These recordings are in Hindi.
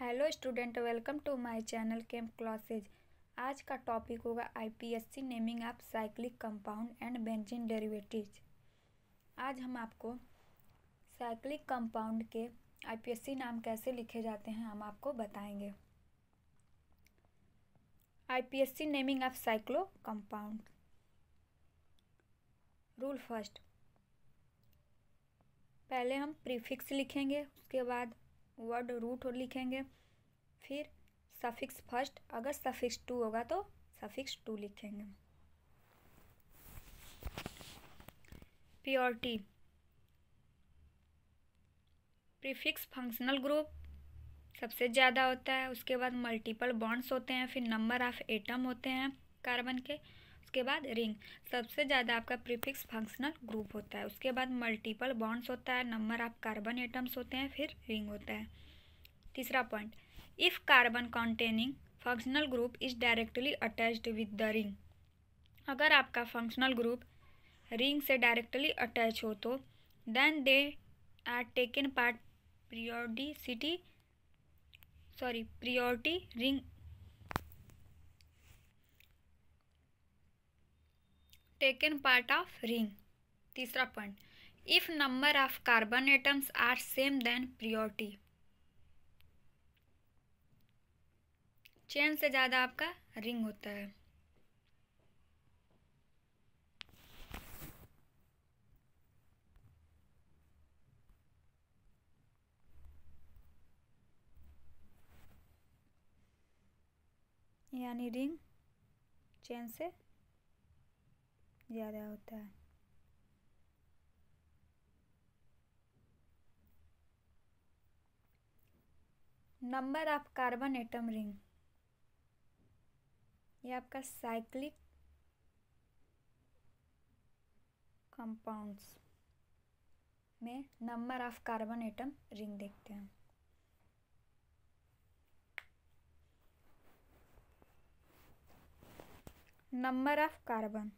Hello student, welcome to my channel कैंप क्लासेज। आज का टॉपिक होगा IUPAC naming of cyclic compound and benzene derivatives. आज हम आपको साइक्लिक कंपाउंड के आईपीएससी नाम कैसे लिखे जाते हैं हम आपको बताएंगे। IPSC naming of cyclo compound. Rule first, पहले हम प्रीफिक्स लिखेंगे, उसके बाद वर्ड रूट लिखेंगे, फिर सफिक्स फर्स्ट, अगर सफिक्स टू होगा तो सफिक्स टू लिखेंगे। प्योरिटी, प्रीफिक्स फंक्शनल ग्रुप सबसे ज़्यादा होता है, उसके बाद मल्टीपल बॉन्ड्स होते हैं, फिर नंबर ऑफ एटम होते हैं कार्बन के, उसके बाद रिंग। सबसे ज़्यादा आपका प्रीफिक्स फंक्शनल ग्रुप होता है, उसके बाद मल्टीपल बॉन्ड्स होता है, नंबर ऑफ कार्बन एटम्स होते हैं, फिर रिंग होता है। तीसरा point, if carbon containing functional group is directly attached with the ring. अगर आपका फंक्शनल ग्रुप रिंग से डायरेक्टली अटैच हो तो then they are taken part priority ring taken part of ring. तीसरा point, if number of carbon atoms are same then priority. Chain से ज़्यादा आपका रिंग होता है। यानी रिंग चेन से ज़्यादा होता है। Number of carbon atom ring, ये आपका साइक्लिक कंपाउंड्स में number of carbon atom ring देखते हैं। Number of carbon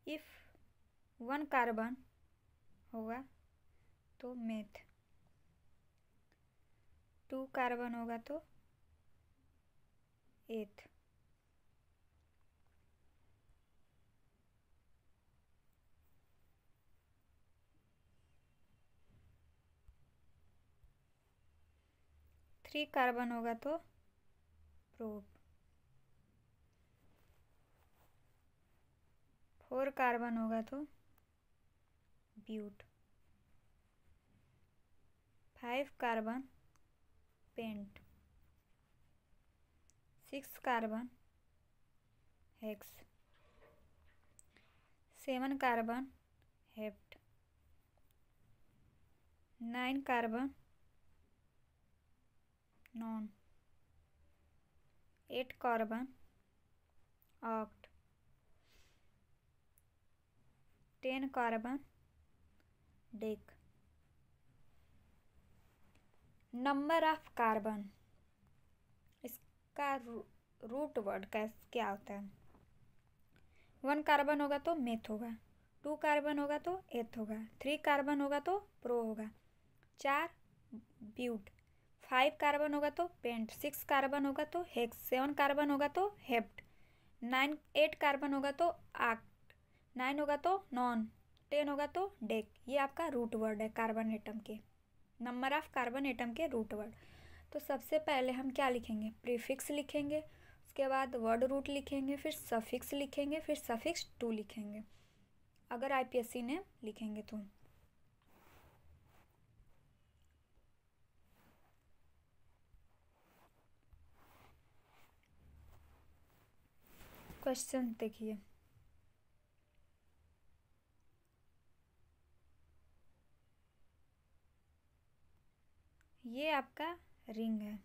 if 1 carbon होगा तो मेथ, 2 कार्बन होगा तो एथ, 3 कार्बन होगा तो प्रोप, 4 कार्बन होगा तो but, 5 carbon pent, 6 carbon hex, 7 carbon hept, 9 carbon non, 8 carbon oct, 10 carbon dec. Number of carbon, इसका रूट वर्ड क्या होता है? 1 कार्बन होगा तो मेथ होगा, 2 कार्बन होगा तो एथ होगा, 3 कार्बन होगा तो प्रो होगा, 4 ब्यूट, 5 कार्बन होगा तो पेंट, 6 कार्बन होगा तो हेक्स, 7 कार्बन होगा तो हेप्ट, 8 कार्बन होगा तो आक्ट, 9 होगा तो नॉन, 10 होगा तो डेक। ये आपका रूट वर्ड है कार्बन एटम के, नंबर ऑफ कार्बन एटम के रूट वर्ड। तो सबसे पहले हम क्या लिखेंगे? प्रीफिक्स लिखेंगे, उसके बाद वर्ड रूट लिखेंगे, फिर सफिक्स लिखेंगे, फिर सफिक्स टू लिखेंगे अगर आईपीएससी ने लिखेंगे तो। क्वेश्चन देखिए, ये आपका रिंग है।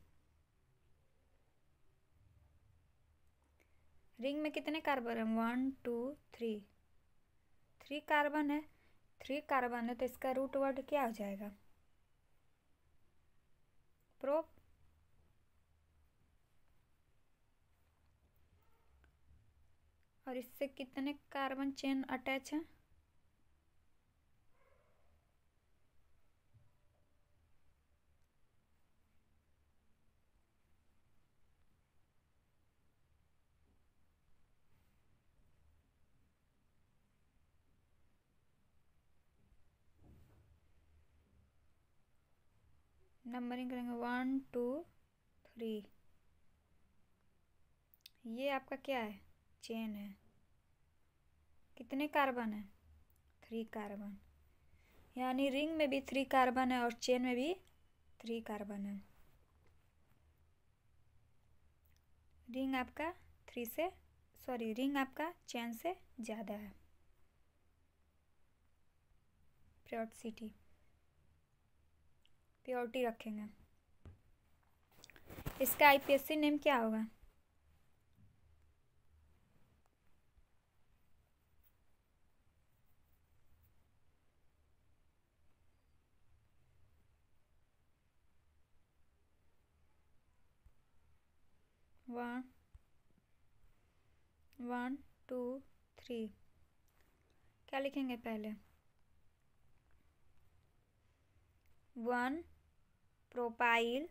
रिंग में कितने कार्बन है? 1 2 3, 3 कार्बन है। 3 कार्बन है तो इसका रूट वर्ड क्या हो जाएगा? प्रो। और इससे कितने कार्बन चेन अटैच है? नंबरिंग करेंगे 1 2 3। ये आपका क्या है? चेन है। कितने कार्बन है? 3 कार्बन। यानी रिंग में भी 3 कार्बन है और चेन में भी 3 कार्बन है। रिंग आपका रिंग आपका चेन से ज़्यादा है। प्योरिटी रखेंगे। इसका आईपीएससी नेम क्या होगा? वन 2 3। क्या लिखेंगे पहले? 1 प्रोपाइल,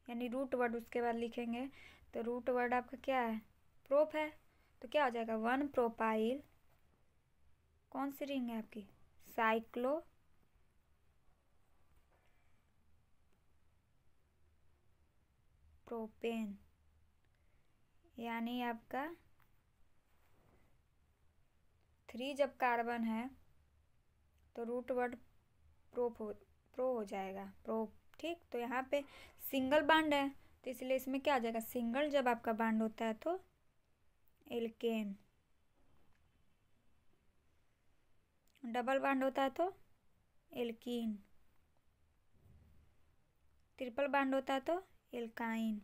यानी रूट वर्ड उसके बाद लिखेंगे। तो रूट वर्ड आपका क्या है? प्रोप है। तो क्या हो जाएगा? 1 प्रोपाइल। कौन सी रिंग है आपकी? Cyclo propane. यानी आपका 3 जब कार्बन है तो रूट वर्ड प्रो हो जाएगा, प्रोप। ठीक, तो यहाँ पे सिंगल बांड है तो इसलिए इसमें क्या आ जाएगा? सिंगल जब आपका बांड होता है तो एल्केन, डबल बांड होता है तो एल्कीन, ट्रिपल बांड होता है तो एल्काइन।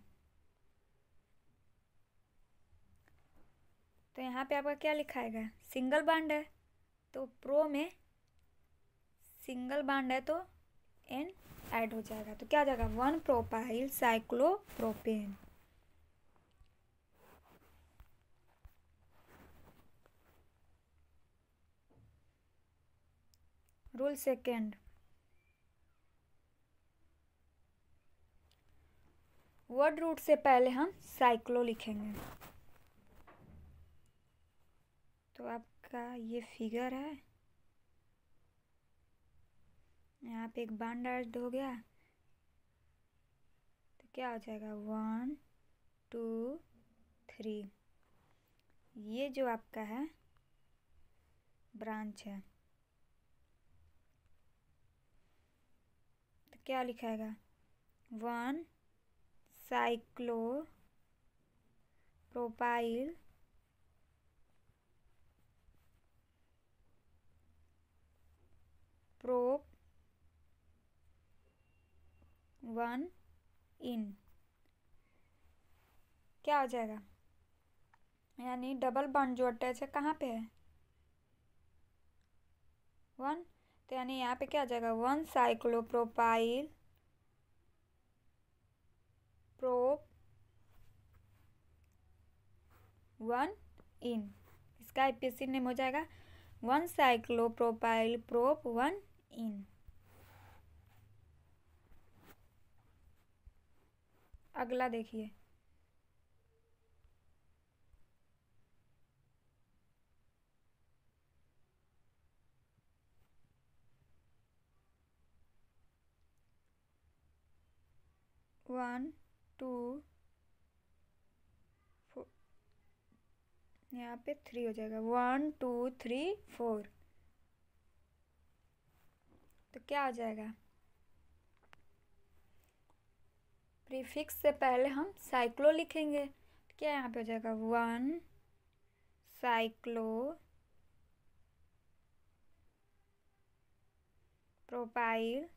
तो यहाँ पे आपका क्या लिखाएगा? सिंगल बांड है तो प्रो में सिंगल बांड है तो एन ऐड हो जाएगा। तो क्या आ जाएगा? 1 propyl cyclopropane. Rule second, word root से पहले हम साइक्लो लिखेंगे। तो आपका ये फिगर है, यहाँ पे एक बांड ऐड हो गया तो क्या हो जाएगा? 1 2 3। ये जो आपका है ब्रांच है तो क्या लिखाएगा? 1 साइक्लो प्रोपाइल प्रोप 1 इन। क्या हो जाएगा? यानी डबल बॉन्ड जो अटैच है कहाँ पे है? 1। तो यानी यहाँ पे क्या आ जाएगा? 1 साइक्लोप्रोपाइल प्रोप 1 इन। इसका आईपीएससी नेम हो जाएगा 1 साइक्लोप्रोपाइल प्रोप 1 इन। अगला देखिए, वन टू यहाँ पे 3 हो जाएगा। 1 2 3 4। तो क्या आ जाएगा? प्रीफिक्स से पहले हम साइक्लो लिखेंगे तो क्या यहाँ पे हो जाएगा? 1 साइक्लो प्रोपाइल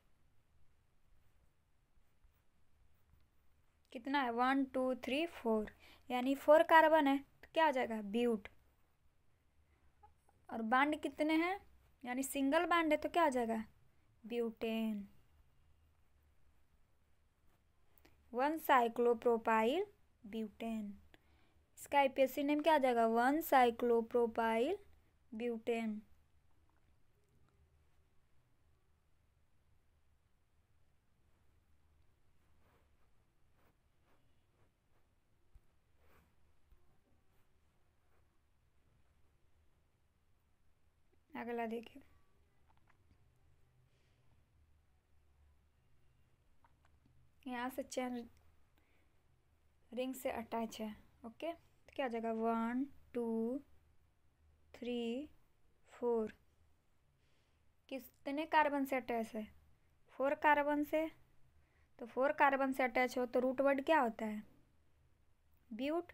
कितना है? 1 2 3 4, यानी 4 कार्बन है तो क्या आ जाएगा? ब्यूट। और बांड कितने हैं? यानी सिंगल बांड है तो क्या आ जाएगा? ब्यूटेन। 1 cyclopropyl butane. इसका आईपीएससी नेम क्या आ जाएगा? 1-साइक्लोप्रोपाइल ब्यूटेन। अगला देखिए, यहाँ से चेन रिंग से अटैच है। ओके, तो क्या आ जाएगा? 1 2 3 4। कितने कार्बन से अटैच है? 4 कार्बन से। तो 4 कार्बन से अटैच हो तो रूट वर्ड क्या होता है? ब्यूट।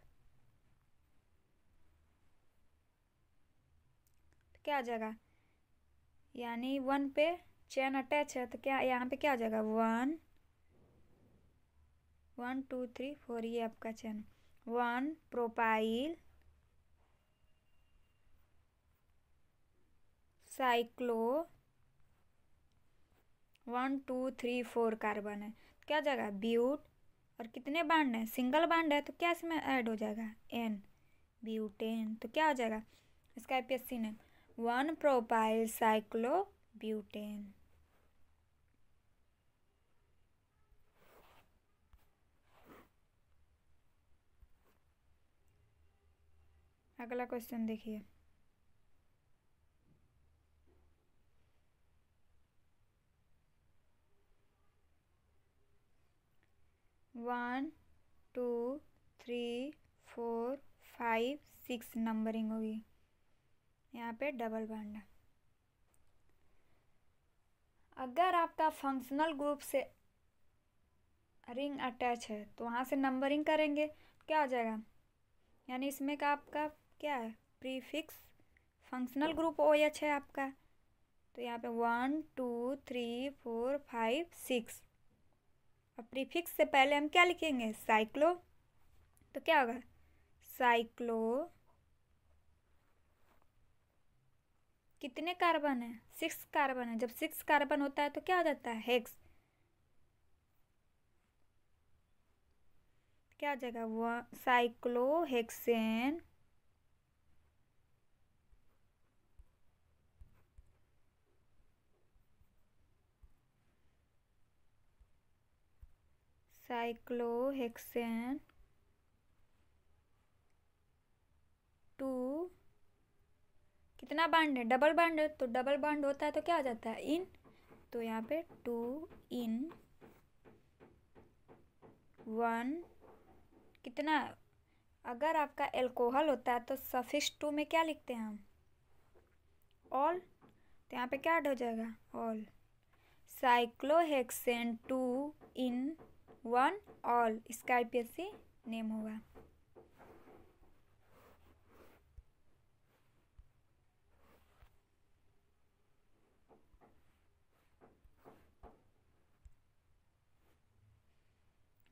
तो क्या आ जाएगा? यानी 1 पे चेन अटैच है तो क्या यहाँ पे क्या आ जाएगा? 1 1 2 3 4, ये आपका चेन। 1 प्रोपाइल साइक्लो 1 2 3 4 कार्बन है, क्या आ जाएगा? ब्यूट। और कितने बांड है? सिंगल बांड है तो क्या इसमें ऐड हो जाएगा? Ane, butane. तो क्या हो जाएगा इसका IUPAC name? 1 propyl cyclobutane. अगला क्वेश्चन देखिए, वन 2 3 4 5 6 नंबरिंग होगी। यहाँ पे डबल बांड है। अगर आपका फंक्शनल ग्रुप से रिंग अटैच है तो वहाँ से नंबरिंग करेंगे, क्या हो जाएगा? यानी इसमें का आपका क्या है? प्रीफिक्स। फंक्शनल ग्रुप OH है आपका, तो यहाँ पे 1 2 3 4 5 6। और प्रीफिक्स से पहले हम क्या लिखेंगे? साइक्लो। तो क्या होगा? साइक्लो कितने कार्बन है? 6 कार्बन है। जब 6 कार्बन होता है तो क्या हो जाता है? हेक्स। क्या आ जाएगा? Cyclohexane cyclohexane 2। कितना बांड है? डबल बांड है, तो डबल बांड होता है तो क्या आ जाता है? इन। तो यहाँ पे 2 इन 1। कितना? अगर आपका एल्कोहल होता है तो सफिक्स 2 में क्या लिखते हैं हम? ऑल। तो यहाँ पे क्या ऐड हो जाएगा? ऑल। साइक्लोहेक्सेन 2 इन 1 ऑल, इसका आईपीएससी नेम होगा।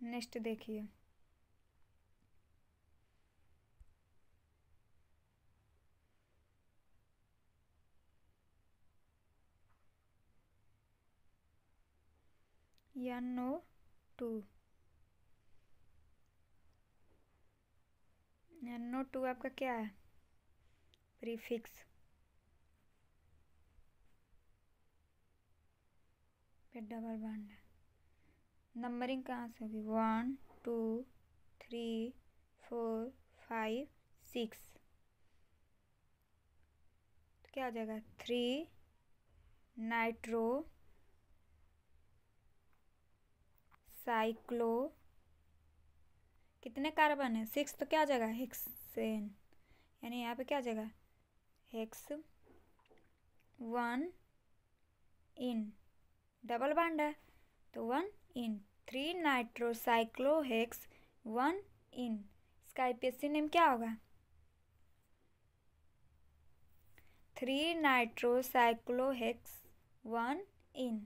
नेक्स्ट देखिए, NO2। NO2 आपका क्या है? प्रीफिक्स। फिर डबल बांड है। नंबरिंग कहाँ से होगी? 1 2 3 4 5 6। तो क्या हो जाएगा? 3 नाइट्रो साइक्लो। कितने कार्बन है? 6, तो क्या आ जाएगा? हेक्सेन। यानी यहाँ पे क्या आ जाएगा? हेक्स 1 इन, डबल बांड है तो 1 इन। 3 नाइट्रोसाइक्लो हेक्स 1 इन, इसका आईपीएससी नेम क्या होगा? 3 नाइट्रोसाइक्लो हेक्स 1 इन।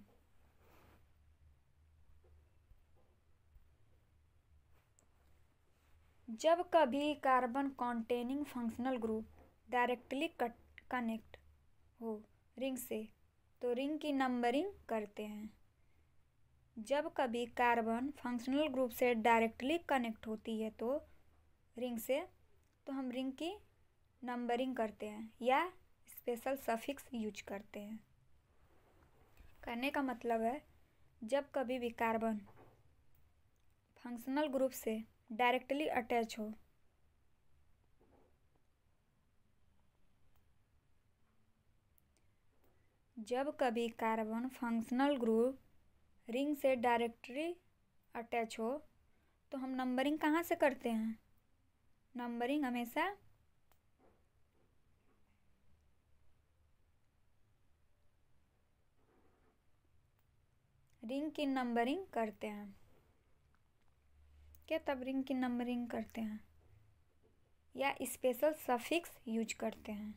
जब कभी carbon containing functional group directly connect हो रिंग से तो रिंग की नंबरिंग करते हैं। जब कभी कार्बन फंक्शनल ग्रुप से डायरेक्टली कनेक्ट होती है तो रिंग से तो हम रिंग की नंबरिंग करते हैं या स्पेशल सफिक्स यूज करते हैं। करने का मतलब है जब कभी भी कार्बन फंक्शनल ग्रुप से डायरेक्टली अटैच हो जब कभी कार्बन फंक्शनल ग्रुप रिंग से डायरेक्टली अटैच हो तो हम नंबरिंग कहाँ से करते हैं? नंबरिंग हमेशा रिंग की नंबरिंग करते हैं। क्या तब रिंग की नंबरिंग करते हैं या स्पेशल सफिक्स यूज करते हैं?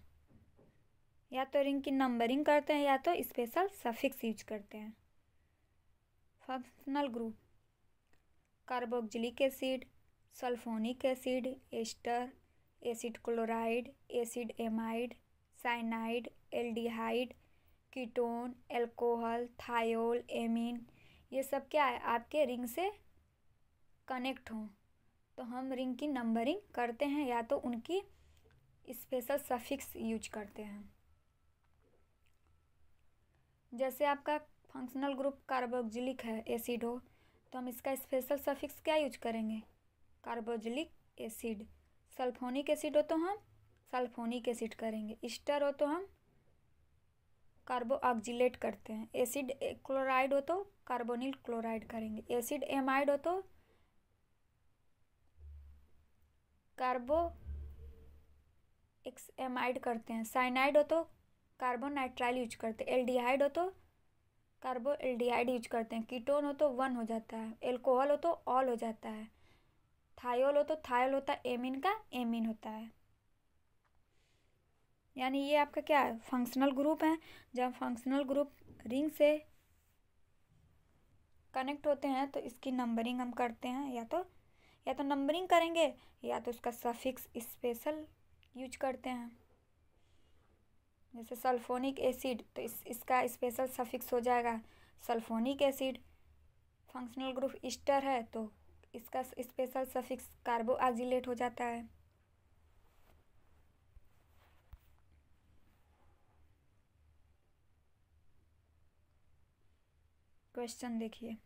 या तो रिंग की नंबरिंग करते हैं या तो स्पेशल सफिक्स यूज करते हैं। Functional group carboxylic acid, sulphonic acid, ester, acid chloride, acid amide, cyanide, aldehyde, ketone, alcohol, thiol, amine, ये सब क्या है आपके रिंग से कनेक्ट हों तो हम रिंग की नंबरिंग करते हैं या तो उनकी स्पेशल सफिक्स यूज करते हैं। जैसे आपका फंक्शनल ग्रुप कार्बोक्सिलिक है एसिड हो तो हम इसका स्पेशल सफिक्स क्या यूज करेंगे? Carboxylic acid. सल्फोनिक एसिड हो तो हम सल्फोनिक एसिड करेंगे। एस्टर हो तो हम कार्बोऑक्जिलेट करते हैं। एसिड क्लोराइड हो तो कार्बोनिल क्लोराइड करेंगे। एसिड एमाइड हो तो कार्बो एक्स एमाइड करते हैं। साइनाइड हो तो कार्बोनाइट्राइल यूज करते हैं। एल्डिहाइड हो तो कार्बो एल्डिहाइड यूज करते हैं। कीटोन हो तो 1 हो जाता है। एल्कोहल हो तो ऑल हो जाता है। थायोल हो तो थायल होता है। एमीन का एमीन होता है। यानी ये आपका क्या है फंक्शनल ग्रुप है। जब फंक्शनल ग्रुप रिंग से कनेक्ट होते हैं तो इसकी नंबरिंग हम करते हैं या तो नंबरिंग करेंगे या तो उसका सफिक्स स्पेशल यूज करते हैं। जैसे सल्फोनिक एसिड तो इसका स्पेशल सफिक्स हो जाएगा sulphonic acid. Functional group Easter है तो इसका स्पेशल सफिक्स कार्बोऑक्जिलेट हो जाता है। क्वेश्चन देखिए,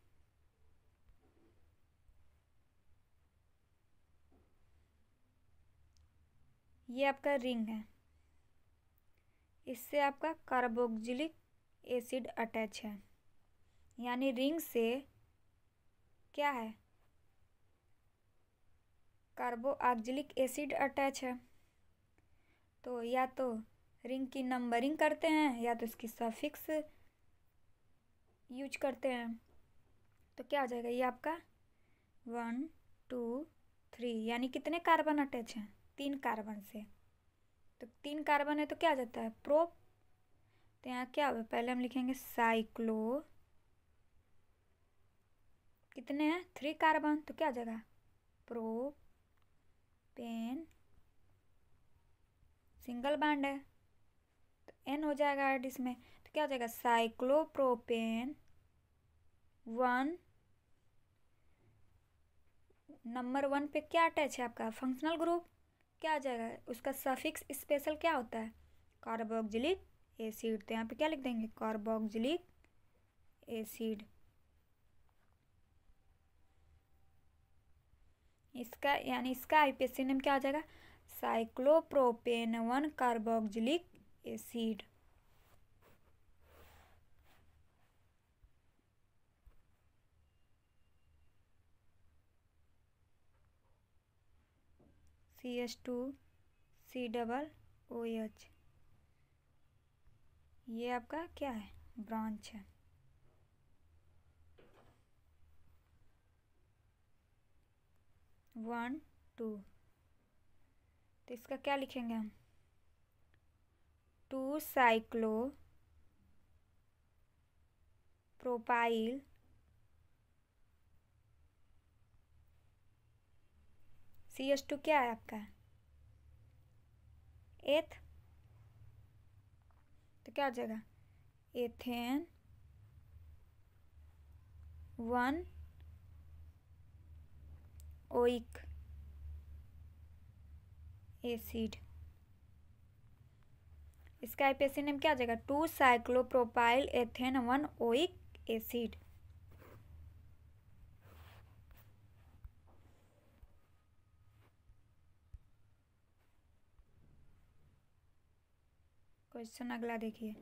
ये आपका रिंग है, इससे आपका कार्बोक्सिलिक एसिड अटैच है। यानी रिंग से क्या है कार्बोऑक्जिलिक एसिड अटैच है। तो या तो रिंग की नंबरिंग करते हैं या तो इसकी सफिक्स यूज करते हैं। तो क्या हो जाएगा ये आपका 1 2 3 यानी कितने कार्बन अटैच हैं? 3 कार्बन से। तो 3 कार्बन है तो क्या आ जाता है प्रोप। तो यहाँ क्या होगा पहले हम लिखेंगे साइक्लो कितने हैं 3 कार्बन तो क्या आ जाएगा प्रोपेन सिंगल बॉन्ड है तो एन हो जाएगा ऐड इसमें। तो क्या हो जाएगा साइक्लोप्रोपेन 1 नंबर 1 पे क्या अटैच है आपका फंक्शनल ग्रुप। क्या आ जाएगा उसका सफिक्स स्पेशल क्या होता है कार्बोक्सिलिक एसिड। तो यहाँ पे क्या लिख देंगे कार्बोक्सिलिक एसिड। इसका यानी इसका आईपीएसी नेम क्या आ जाएगा साइक्लोप्रोपेन 1 कार्बोक्सिलिक एसिड। CH2COOH ये आपका क्या है ब्रांच है। वन टू तो इसका क्या लिखेंगे हम 2 साइक्लो प्रोपाइल CH2 क्या है आपका एथ। तो क्या हो जाएगा एथेन 1 ओइक एसिड। इसका आईपीएसी नेम क्या आ जाएगा? 2 cyclopropyl ethane 1 oic acid. Question अगला देखिए।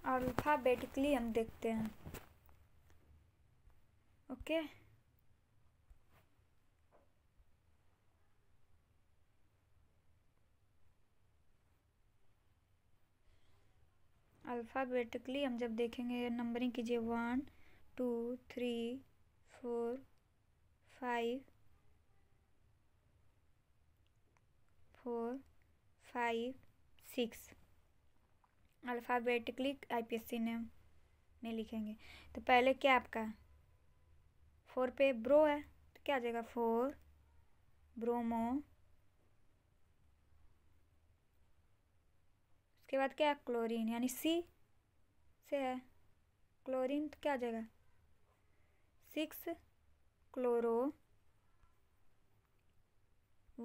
अल्फाबेटिकली हम देखते हैं। ओके, अल्फ़ाबेटिकली हम जब देखेंगे, नंबरिंग कीजिए 1 2 3 4 5 4 5 6 अल्फ़ाबेटिकली आईपीएसी नेम में लिखेंगे। तो पहले क्या आपका 4 पे ब्रो है, तो क्या आ जाएगा? 4 ब्रोमो। उसके बाद क्या है? क्लोरीन, यानी सी से है क्लोरीन, तो क्या आ जाएगा? 6 क्लोरो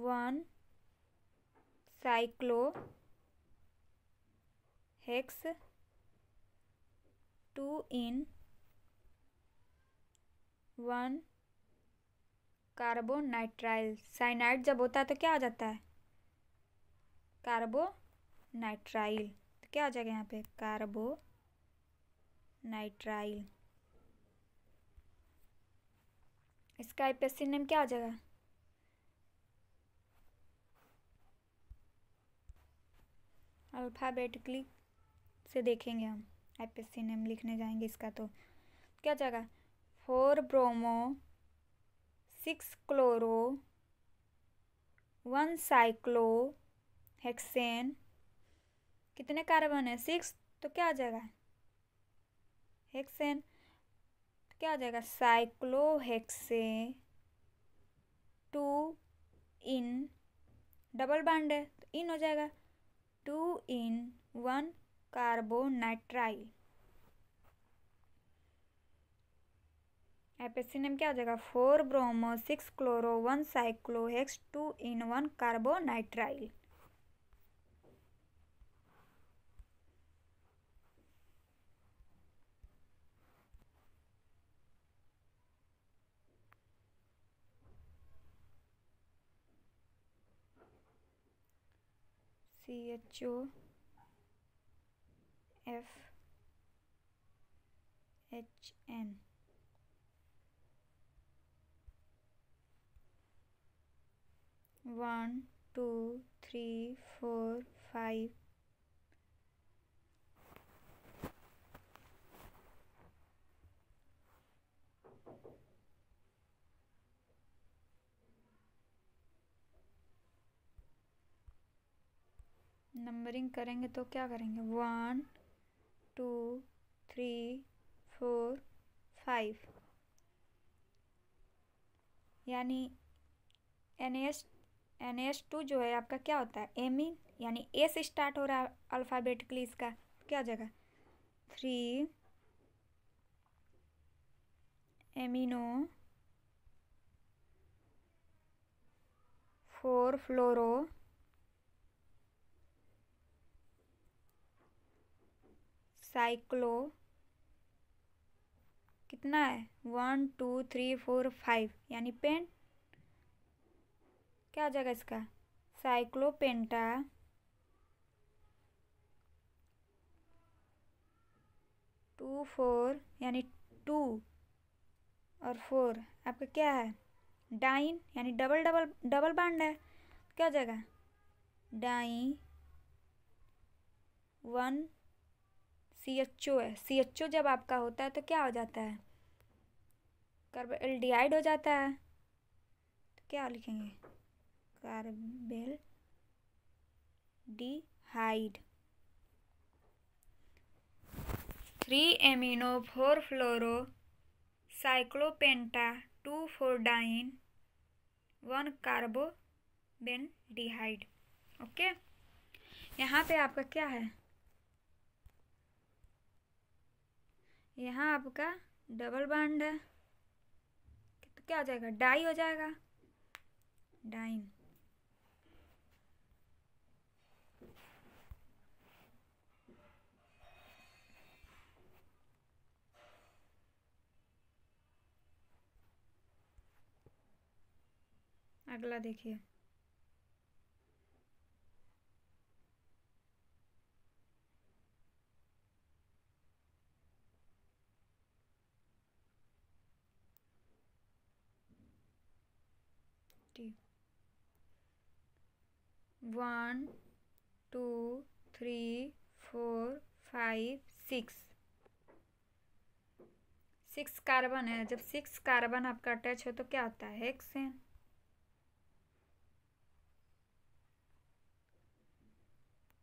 1 साइक्लो हेक्स 2 इन 1 कार्बोनाइट्राइल। साइनाइड जब होता है तो क्या आ जाता है? कार्बोनाइट्राइल। तो क्या आ जाएगा यहाँ पे? कार्बोनाइट्राइल। इसका आईपीएसी नेम क्या आ जाएगा? अल्फ़ाबेटिकली से देखेंगे हम, आईपीएसी नेम लिखने जाएंगे इसका, तो क्या जाएगा? 4 ब्रोमो 6 क्लोरो 1 साइक्लो हेक्सेन। कितने कार्बन है? 6, तो क्या आ जाएगा? हेक्सेन, तो क्या आ जाएगा? साइक्लो हेक्से 2 इन, डबल बॉन्ड है तो इन हो जाएगा, 2 इन 1 कार्बोनाइट्राइल। आईपीएसी नेम क्या हो जाएगा? 4 ब्रोमो 6 क्लोरो 1 साइक्लो हेक्स 2 इन 1 carbonitrile. CHO FHN। One 2 3 4 5 numbering करेंगे तो क्या करेंगे? 1 2 3 4 5, यानी NaS2 जो है आपका क्या होता है? एमीन, यानी ए से स्टार्ट हो रहा है अल्फ़ाबेटिकली। इसका क्या हो जाएगा? 3 एमिनो 4 फ्लोरो साइक्लो, कितना है? 1 2 3 4 5, यानी पेन, क्या हो जाएगा इसका? साइक्लोपेंटा 2 4, यानी 2 और 4 आपका क्या है? डाइन, यानी डबल डबल डबल बॉन्ड है, क्या हो जाएगा? डाई 1 CHO है। CHO जब आपका होता है तो क्या हो जाता है? कार्बोल्डिहाइड हो जाता है, तो क्या लिखेंगे? कार्बोल्डिहाइड। 3 एमिनो 4 फ्लोरो साइक्लोपेंटा 2 4 डाइन 1 कार्बोबेनडिहाइड। ओके, यहाँ पे आपका क्या है, यहाँ आपका डबल बॉन्ड है तो क्या हो जाएगा, डाई हो जाएगा, डाइन। अगला देखिए, ठीक, 1 2 3 4 5 6 कार्बन है। जब 6 कार्बन आपका अटैच हो तो क्या होता है, हेक्सेन।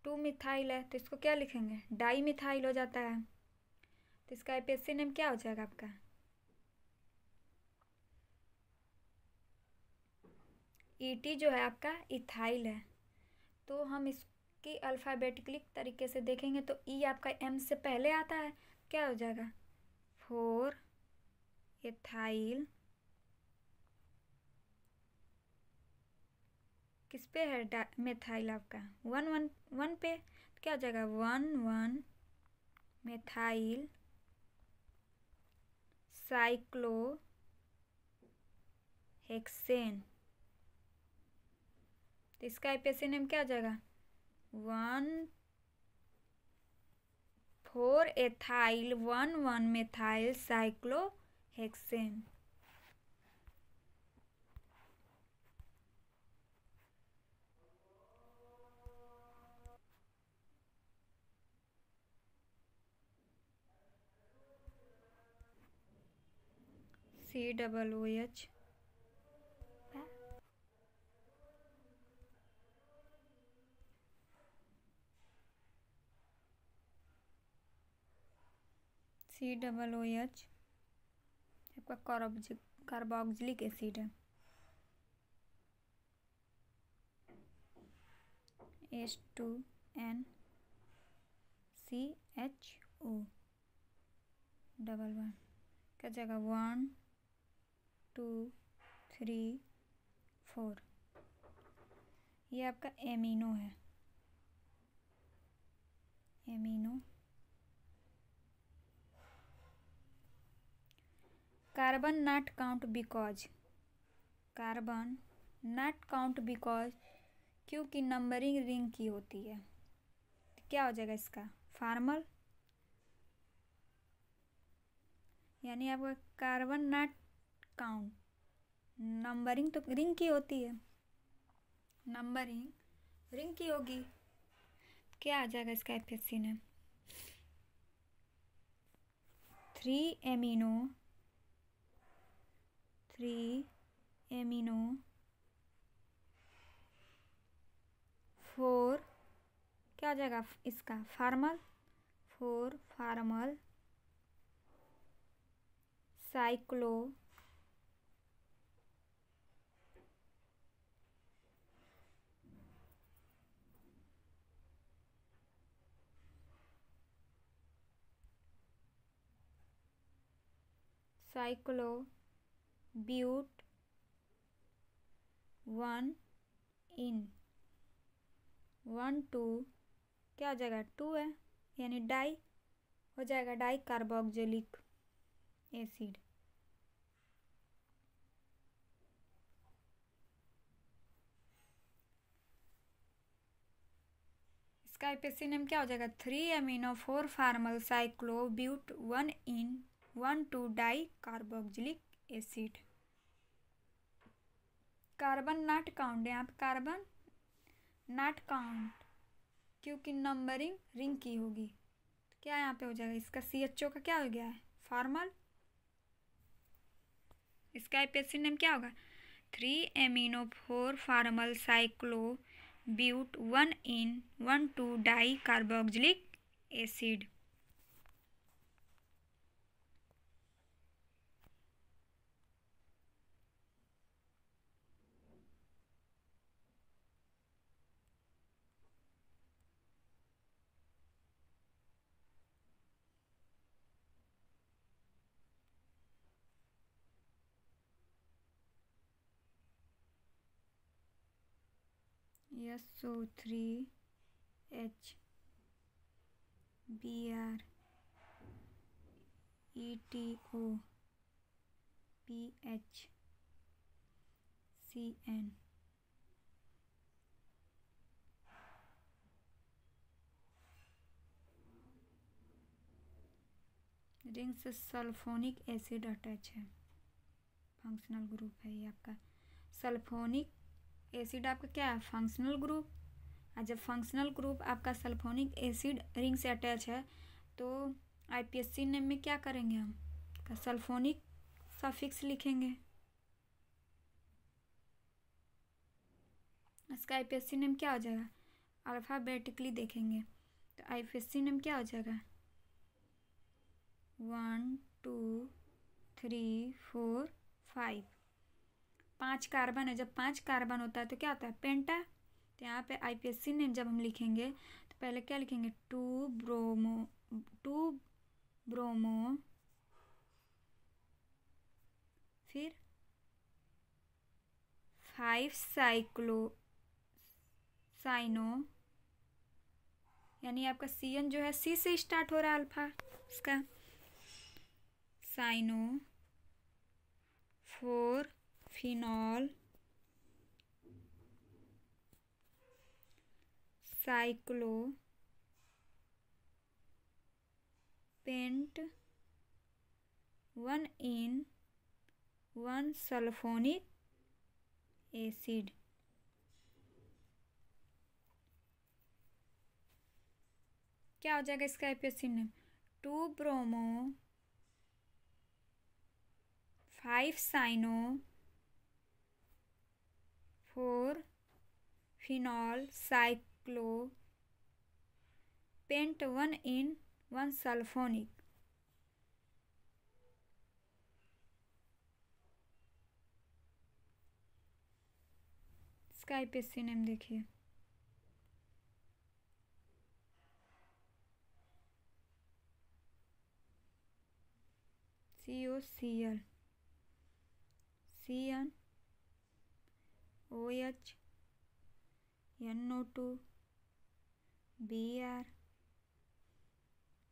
2 मिथाइल है तो इसको क्या लिखेंगे, डाई मिथाइल हो जाता है। तो इसका आईपीएससी नेम क्या हो जाएगा आपका, ईटी जो है आपका इथाइल है। तो हम इसकी अल्फ़ाबेटिकली तरीके से देखेंगे तो ई आपका एम से पहले आता है, क्या हो जाएगा, 4 इथाइल, किस पे है मिथाइल आपका, 1 पे, तो क्या हो जाएगा 1 मिथाइल साइक्लो हेक्सेन। तो इसका आईपीएससी नेम क्या हो जाएगा, 4 ethyl 1 methyl cyclo hexane. COOH, COOH आपका कार्बोक्सिलिक एसिड है। H2NCHO डबल वन, क्या जगह 1 2 3 4, ये आपका एमिनो है, amino. Carbon not count because, carbon not count because क्योंकि नंबरिंग रिंग की होती है, तो क्या हो जाएगा इसका, फॉर्मल, यानी आपका कार्बन नॉट काउंट, नंबरिंग तो रिंग की होती है, नंबरिंग रिंग की होगी, क्या आ जाएगा इसका एफएससी ने, 3 एमिनो 4 क्या आ जाएगा इसका, formal, 4 formyl cyclobut 1 ene 1 2, क्या हो जाएगा 2 है, यानी डाई हो जाएगा, डाई कार्बोक्सिलिक एसिड। इसका आईपीएससी नेम क्या हो जाएगा, 3 amino 4 formyl cyclobut 1 ene 1 2 dicarboxylic acid. Carbon not count, यहाँ पे कार्बन नॉट काउंट क्योंकि नंबरिंग रिंग की होगी, तो क्या यहाँ पे हो जाएगा इसका, CHO का क्या हो गया है, फॉर्मल। इसका आईपीएससी नेम क्या होगा, 3 amino 4 formyl cyclobut 1 ene 1 2 dicarboxylic acid. SO3H Br ETO PH CN। Ring से सल्फोनिक एसिड अटैच है, फंक्शनल ग्रुप है ये आपका। सल्फोनिक एसिड आपका क्या है, फंक्शनल ग्रुप। और जब फंक्शनल ग्रुप आपका सल्फोनिक एसिड रिंग से अटैच है तो आईपीएससी नेम में क्या करेंगे हम, सल्फोनिक सफिक्स लिखेंगे। इसका आईपीएससी नेम क्या हो जाएगा, अल्फ़ाबेटिकली देखेंगे तो आईपीएससी नेम क्या हो जाएगा, 1 2 3 4 5। 5 कार्बन है, जब 5 कार्बन होता है तो क्या होता है, पेंटा। तो यहाँ पे आईपीएससी नेम जब हम लिखेंगे तो पहले क्या लिखेंगे, 2 ब्रोमो फिर 5 साइनो, यानी आपका CN जो है C से स्टार्ट हो रहा है अल्फा इसका, cyano 4 phenyl cyclopent 1 in 1 sulphonic acid. क्या हो जाएगा इसका IUPAC name, 2 bromo 5 cyano 4 phenyl cyclopent 1 in 1 sulphonic. इसका आईपीएससी नेम देखिए, COCl CN OH NO2 Br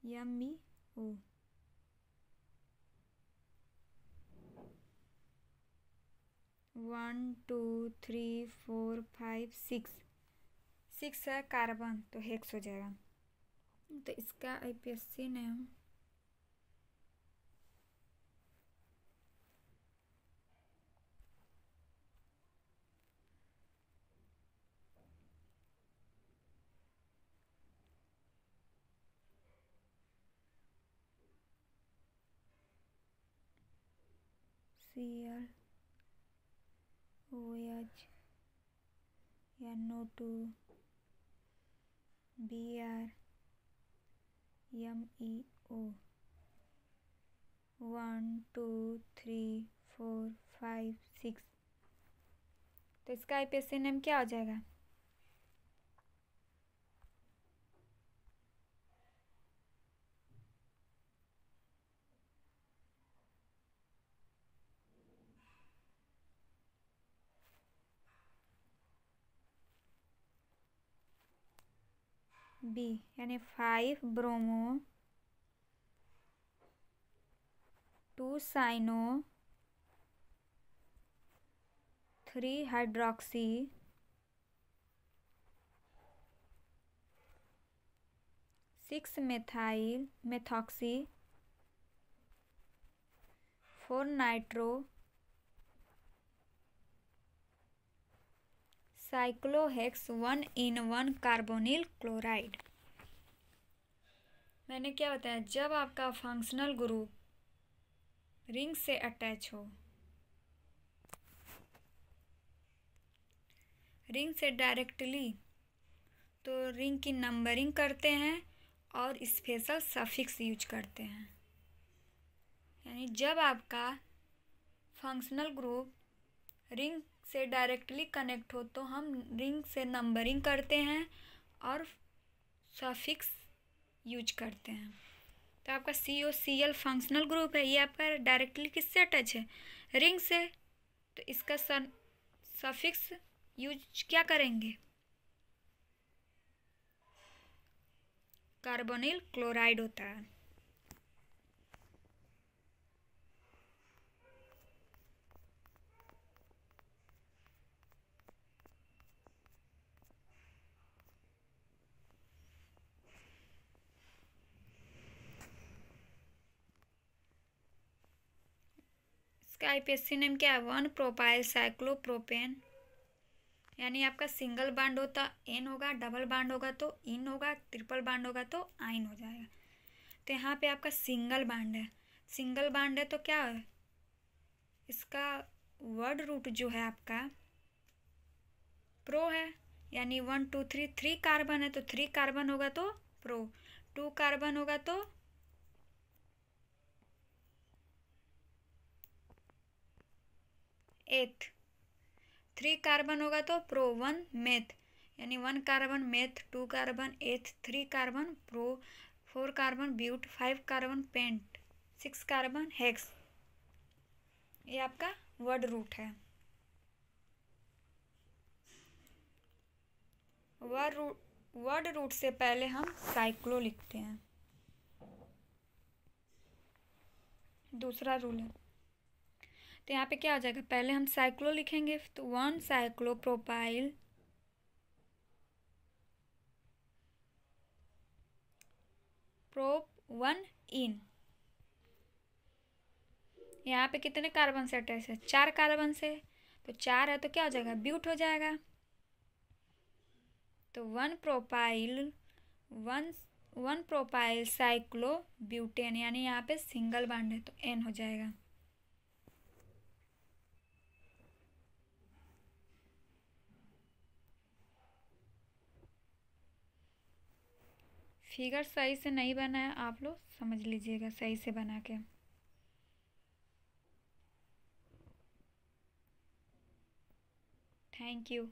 MEO। 1 2 3 4 5 6 है कार्बन तो हेक्स हो जाएगा। तो इसका IUPAC name Cl OH NO2 Br MEO। 1 2 3 4 5 6। तो इसका आईपीएससी नेम क्या हो जाएगा, B यानी 5 bromo 2 cyano 3 hydroxy 6 methoxy 4 nitro cyclohex 1 in 1 carbonyl chloride. मैंने क्या बताया, जब आपका फंक्शनल ग्रुप रिंग से अटैच हो, रिंग से डायरेक्टली, तो रिंग की नंबरिंग करते हैं और स्पेशल सफिक्स यूज करते हैं। यानी जब आपका फंक्शनल ग्रुप रिंग से डायरेक्टली कनेक्ट हो तो हम रिंग से नंबरिंग करते हैं और सफिक्स यूज करते हैं। तो आपका COCl फंक्शनल ग्रुप है, ये आपका डायरेक्टली किससे अटैच है, रिंग से। तो इसका सफिक्स यूज क्या करेंगे, कार्बोनिल क्लोराइड होता है। इसका आईपीएससी नेम क्या है? 1 प्रोपाइल साइक्लोप्रोपेन। यानी आपका सिंगल बाड होता एन होगा, डबल बाड होगा तो इन होगा, ट्रिपल बाड होगा तो आइन हो जाएगा। तो यहाँ पे आपका सिंगल बाड है, सिंगल बाड है तो क्या है, इसका वर्ड रूट जो है आपका प्रो है। यानी 1 2 3 3 कार्बन है तो 3 कार्बन होगा तो प्रो, 2 कार्बन होगा तो एथ, 3 कार्बन होगा तो प्रो 1 मेथ। यानी 1 carbon meth, 2 carbon eth, 3 carbon pro, 4 carbon but, 5 carbon pent, 6 carbon hex. ये आपका वर्ड रूट है। वर्ड रूट से पहले हम साइक्लो लिखते हैं। दूसरा रूल है, तो यहाँ पे क्या हो जाएगा, पहले हम साइक्लो लिखेंगे तो 1 साइक्लो प्रोपाइल प्रोप 1 इन। यहाँ पे कितने कार्बन से अटैच है, 4 कार्बन से, तो 4 है तो क्या हो जाएगा, ब्यूट हो जाएगा। तो 1 प्रोपाइल साइक्लो ब्यूटेन, यानी यहाँ पे सिंगल बाड है तो एन हो जाएगा। फिगर सही से नहीं बना है, आप लोग समझ लीजिएगा सही से बना के। Thank you.